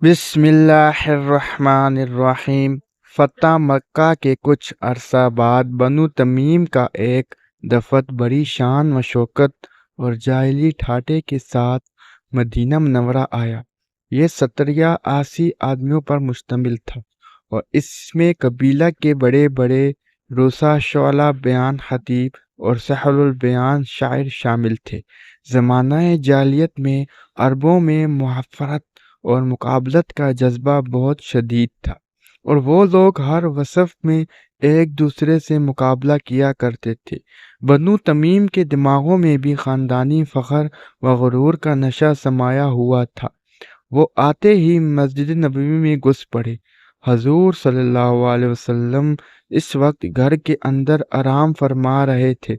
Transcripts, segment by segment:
بسم اللہ الرحمن الرحیم۔ فتح مکہ کے کچھ عرصہ بعد بنو تمیم کا ایک دفعہ بڑی شان و شوکت اور جاہلی ٹھاٹے کے ساتھ مدینہ منورہ آیا۔ یہ 70-80 آدمیوں پر مشتمل تھا اور اس میں قبیلہ کے بڑے بڑے روسا شعلہ بیان خطیب اور سہل البیان شاعر شامل تھے۔ زمانہ جاہلیت میں عربوں میں محافرت اور مقابلت کا جذبہ بہت شدید تھا، اور وہ لوگ ہر وصف میں ایک دوسرے سے مقابلہ کیا کرتے تھے۔ بنو تمیم کے دماغوں میں بھی خاندانی فخر و غرور کا نشہ سمایا ہوا تھا۔ وہ آتے ہی مسجد نبوی میں گھس پڑے۔ حضور صلی اللہ علیہ وسلم اس وقت گھر کے اندر آرام فرما رہے تھے۔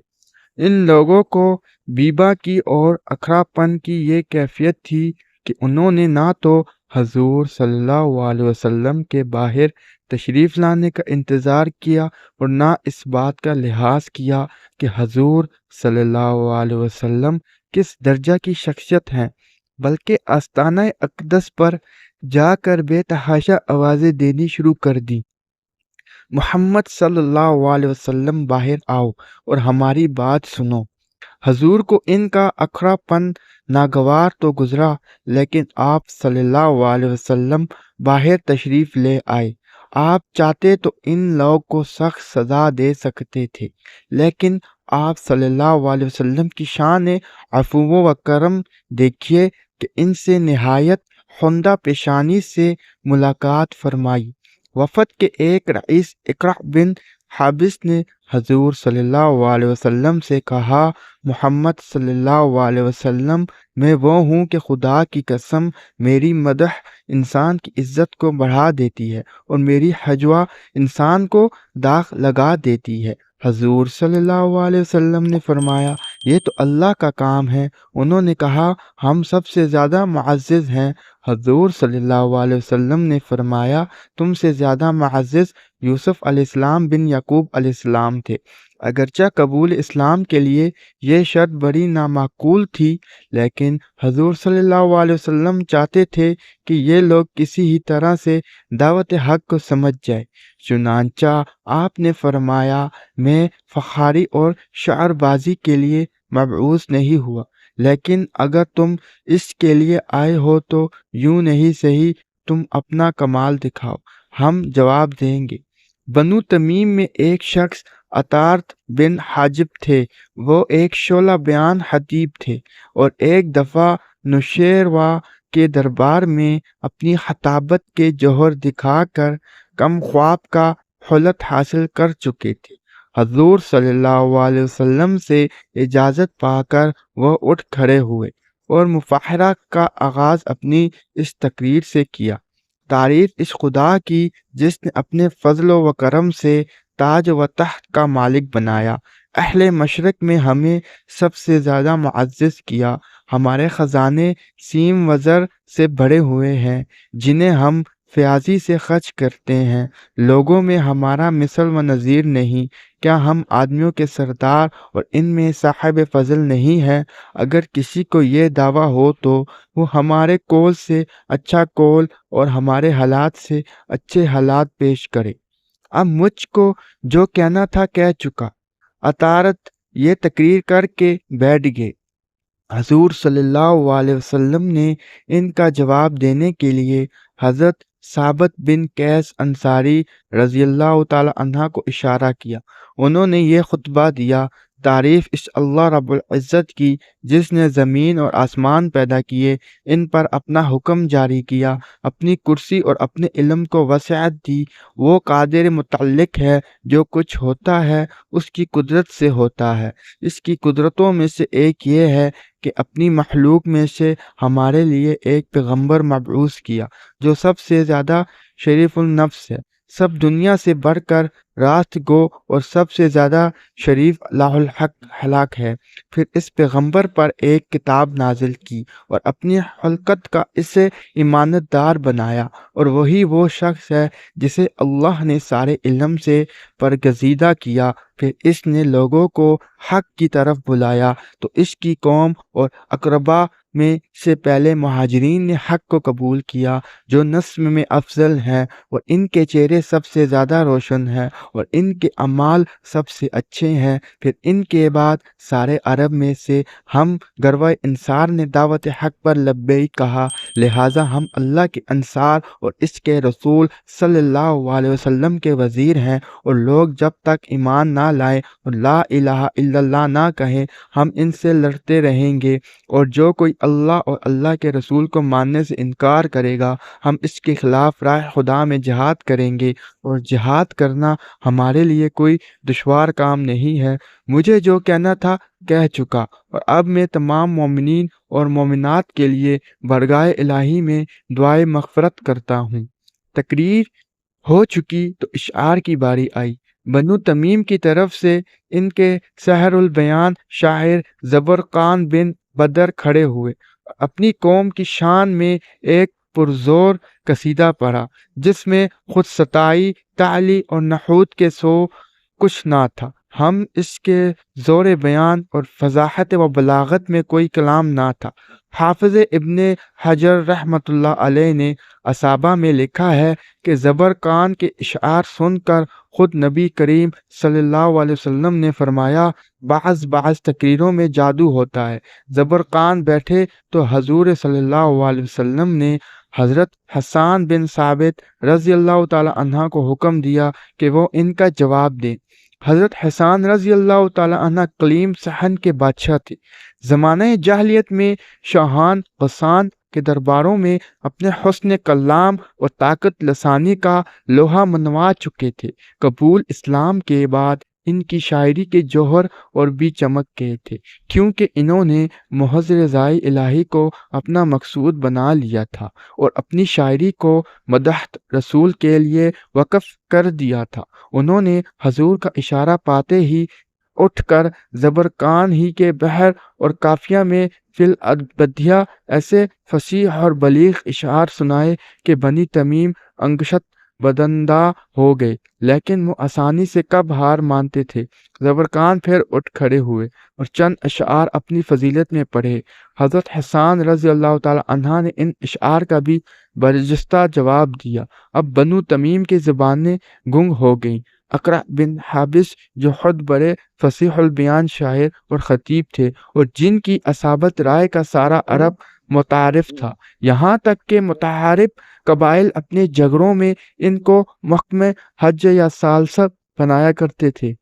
ان لوگوں کو بیبا کی اور اکھڑا پن کی یہ کیفیت تھی کہ انہوں نے نہ تو حضور صلی اللہ علیہ وسلم کے باہر تشریف لانے کا انتظار کیا اور نہ اس بات کا لحاظ کیا کہ حضور صلی اللہ علیہ وسلم کس درجہ کی شخصیت ہیں، بلکہ آستانہ اقدس پر جا کر بے تحاشا آوازیں دینی شروع کر دی، محمد صلی اللہ علیہ وسلم باہر آؤ اور ہماری بات سنو۔ حضور کو ان کا اکھڑا پن ناگوار تو گزرا، لیکن آپ صلی اللہ علیہ وسلم باہر تشریف لے آئے۔ آپ چاہتے تو ان لوگ کو سخت سزا دے سکتے تھے، لیکن آپ صلی اللہ علیہ وسلم کی شان عفو و کرم دیکھیے کہ ان سے نہایت خندہ پیشانی سے ملاقات فرمائی۔ وفد کے ایک رئیس اقرع بن حابس نے حضور صلی اللہ علیہ وسلم سے کہا، محمد صلی اللہ علیہ وسلم، میں وہ ہوں کہ خدا کی قسم میری مدح انسان کی عزت کو بڑھا دیتی ہے اور میری ہجوہ انسان کو داغ لگا دیتی ہے۔ حضور صلی اللہ علیہ وسلم نے فرمایا، یہ تو اللہ کا کام ہے۔ انہوں نے کہا، ہم سب سے زیادہ معزز ہیں۔ حضور صلی اللہ علیہ وسلم نے فرمایا، تم سے زیادہ معزز یوسف علیہ السلام بن یعقوب علیہ السلام تھے۔ اگرچہ قبول اسلام کے لیے یہ شرط بڑی نامعقول تھی، لیکن حضور صلی اللہ علیہ وسلم چاہتے تھے کہ یہ لوگ کسی ہی طرح سے دعوت حق کو سمجھ جائے۔ چنانچہ آپ نے فرمایا، میں فخاری اور شعر بازی کے لیے مبعوث نہیں ہوا، لیکن اگر تم اس کے لیے آئے ہو تو یوں نہیں سہی تم اپنا کمال دکھاؤ، ہم جواب دیں گے۔ بنو تمیم میں ایک شخص عطارد بن حاجب تھے۔ وہ ایک شعلہ بیان خطیب تھے اور ایک دفعہ نوشیرواں کے دربار میں اپنی خطابت کے جوہر دکھا کر کم خواب کا خلت حاصل کر چکے تھے۔ حضور صلی اللہ علیہ وسلم سے اجازت پا کر وہ اٹھ کھڑے ہوئے اور مفاخرہ کا آغاز اپنی اس تقریر سے کیا، تعریف اس خدا کی جس نے اپنے فضل و کرم سے تاج و تخت کا مالک بنایا، اہل مشرق میں ہمیں سب سے زیادہ معزز کیا۔ ہمارے خزانے سیم و زر سے بھرے ہوئے ہیں جنہیں ہم فیاضی سے خرچ کرتے ہیں۔ لوگوں میں ہمارا مثل و نظیر نہیں۔ کیا ہم آدمیوں کے سردار اور ان میں صاحب فضل نہیں ہیں؟ اگر کسی کو یہ دعویٰ ہو تو وہ ہمارے قول سے اچھا قول اور ہمارے حالات سے اچھے حالات پیش کرے۔ اب مجھ کو جو کہنا تھا کہہ چکا۔ عطارد یہ تقریر کر کے بیٹھ گئے۔ حضور صلی اللہ علیہ وسلم نے ان کا جواب دینے کے لیے حضرت ثابت بن قیس انصاری رضی اللہ تعالی عنہ کو اشارہ کیا۔ انہوں نے یہ خطبہ دیا، تعریف اس اللہ رب العزت کی جس نے زمین اور آسمان پیدا کیے، ان پر اپنا حکم جاری کیا، اپنی کرسی اور اپنے علم کو وسعت دی۔ وہ قادر متعلق ہے، جو کچھ ہوتا ہے اس کی قدرت سے ہوتا ہے۔ اس کی قدرتوں میں سے ایک یہ ہے کہ اپنی مخلوق میں سے ہمارے لیے ایک پیغمبر مبعوث کیا جو سب سے زیادہ شریف النفس ہے، سب دنیا سے بڑھ کر راست گو اور سب سے زیادہ شریف اللہ الحق ہلاک ہے۔ پھر اس پیغمبر پر ایک کتاب نازل کی اور اپنی خلقت کا اسے امانت دار بنایا، اور وہی وہ شخص ہے جسے اللہ نے سارے علم سے برگزیدہ کیا۔ پھر اس نے لوگوں کو حق کی طرف بلایا تو اس کی قوم اور اقربا میں سے پہلے مہاجرین نے حق کو قبول کیا، جو نسب میں افضل ہیں، اور ان کے چہرے سب سے زیادہ روشن ہیں اور ان کے اعمال سب سے اچھے ہیں۔ پھر ان کے بعد سارے عرب میں سے ہم گروہ انصار نے دعوت حق پر لبیک کہا، لہٰذا ہم اللہ کے انصار اور اس کے رسول صلی اللہ علیہ وسلم کے وزیر ہیں، اور لوگ جب تک ایمان نہ لائیں اور لا الہ الا اللہ نہ کہیں ہم ان سے لڑتے رہیں گے، اور جو کوئی اللہ اور اللہ کے رسول کو ماننے سے انکار کرے گا ہم اس کے خلاف راہ خدا میں جہاد کریں گے، اور جہاد کرنا ہمارے لیے کوئی دشوار کام نہیں ہے۔ مجھے جو کہنا تھا کہہ چکا، اور اب میں تمام مومنین اور مومنات کے لیے بارگاہ الہی میں دعائے مغفرت کرتا ہوں۔ تقریر ہو چکی تو اشعار کی باری آئی۔ بنو تمیم کی طرف سے ان کے سحر البیان شاعر زبرقان بن بدر کھڑے ہوئے، اپنی قوم کی شان میں ایک پرزور قصیدہ پڑھا، جس میں خود ستائی، تعلی اور نحوت کے سو کچھ نہ تھا۔ ہم اس کے زور بیان اور فصاحت و بلاغت میں کوئی کلام نہ تھا۔ حافظ ابن حجر رحمۃ اللہ علیہ نے اصابہ میں لکھا ہے کہ زبرقان کے اشعار سن کر خود نبی کریم صلی اللہ علیہ وسلم نے فرمایا، بعض تقریروں میں جادو ہوتا ہے۔ زبرقان بیٹھے تو حضور صلی اللہ علیہ وسلم نے حضرت حسان بن ثابت رضی اللہ تعالی عنہ کو حکم دیا کہ وہ ان کا جواب دیں۔ حضرت حسان رضی اللہ تعالی عنہ کلیم صحن کے بادشاہ تھے۔ زمانہ جاہلیت میں شاہان غسان کے درباروں میں اپنے حسن کلام اور طاقت لسانی کا لوہا منوا چکے تھے۔ قبول اسلام کے بعد ان کی شاعری کے جوہر اور بھی چمک گئے تھے، کیونکہ انہوں نے محض رضائے الہی کو اپنا مقصود بنا لیا تھا اور اپنی شاعری کو مدحت رسول کے لیے وقف کر دیا تھا۔ انہوں نے حضور کا اشارہ پاتے ہی اٹھ کر زبرقان ہی کے بحر اور قافیہ میں فی البدیہ ایسے فصیح اور بلیغ اشعار سنائے کہ بنی تمیم انگشت بدندہ ہو گئے، لیکن وہ آسانی سے کب ہار مانتے تھے۔ زبرقان پھر اٹھ کھڑے ہوئے اور چند اشعار اپنی فضیلت میں پڑھے۔ حضرت حسان رضی اللہ تعالی عنہ نے ان اشعار کا بھی برجستہ جواب دیا۔ اب بنو تمیم کی زبانیں گنگ ہو گئیں۔ اقرع بن حابس، جو خود بڑے فصیح البیان شاعر اور خطیب تھے اور جن کی اصابت رائے کا سارا عرب متعارف تھا، یہاں تک کہ متحارب قبائل اپنے جگروں میں ان کو محکم حج یا ثالثہ بنایا کرتے تھے،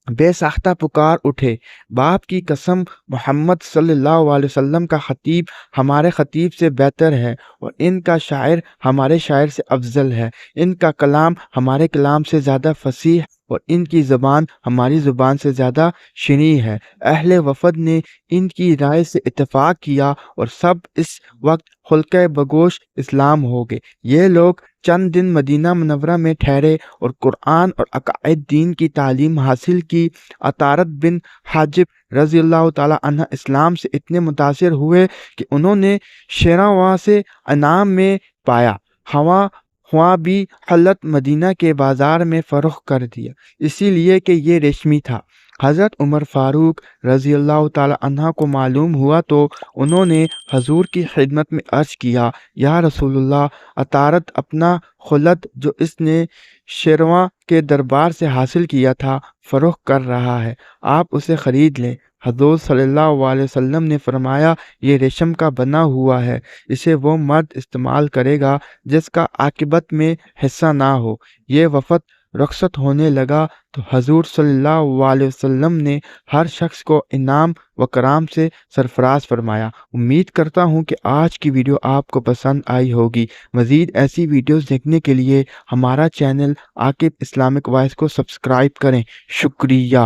بے ساختہ پکار اٹھے، باپ کی قسم محمد صلی اللہ علیہ وسلم کا خطیب ہمارے خطیب سے بہتر ہے، اور ان کا شاعر ہمارے شاعر سے افضل ہے، ان کا کلام ہمارے کلام سے زیادہ فصیح اور ان کی زبان ہماری زبان سے زیادہ شنیع ہے۔ اہل وفد نے ان کی رائے سے اتفاق کیا اور سب اس وقت خلقہ بگوش اسلام ہو گئے۔ یہ لوگ چند دن مدینہ منورہ میں ٹھہرے اور قرآن اور عقائد دین کی تعلیم حاصل کی۔ عطارد بن حاجب رضی اللہ تعالی عنہ اسلام سے اتنے متاثر ہوئے کہ انہوں نے شیراں سے انعام میں پایا ہوا بھی حلت مدینہ کے بازار میں فروخت کر دیا، اسی لیے کہ یہ ریشمی تھا۔ حضرت عمر فاروق رضی اللہ تعالی عنہ کو معلوم ہوا تو انہوں نے حضور کی خدمت میں عرض کیا، یا رسول اللہ، عطارد اپنا خلد جو اس نے شیرواں کے دربار سے حاصل کیا تھا فروخت کر رہا ہے، آپ اسے خرید لیں۔ حضور صلی اللہ علیہ وسلم نے فرمایا، یہ ریشم کا بنا ہوا ہے، اسے وہ مرد استعمال کرے گا جس کا عاقبت میں حصہ نہ ہو۔ یہ وفد رخصت ہونے لگا تو حضور صلی اللہ علیہ وسلم نے ہر شخص کو انعام و کرام سے سرفراز فرمایا۔ امید کرتا ہوں کہ آج کی ویڈیو آپ کو پسند آئی ہوگی۔ مزید ایسی ویڈیوز دیکھنے کے لیے ہمارا چینل عاقب اسلامک وائس کو سبسکرائب کریں۔ شکریہ۔